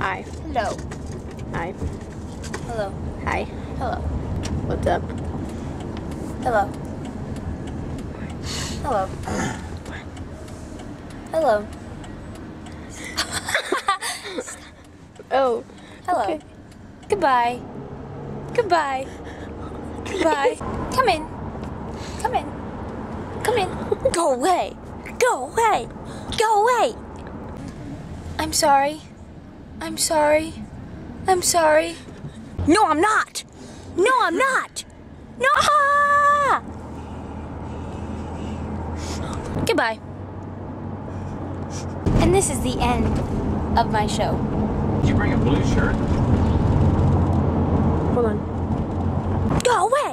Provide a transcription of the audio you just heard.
Hi. Hello. Hi. Hello. Hi. Hello. What's up? Hello. Hello. Hello. Oh. Hello. Okay. Goodbye. Goodbye. Goodbye. Come in. Come in. Come in. Go away. Go away. Go away. I'm sorry. I'm sorry. I'm sorry. No, I'm not. No, I'm not. No. Ah! Goodbye. And this is the end of my show. Did you bring a blue shirt? Hold on. Go away.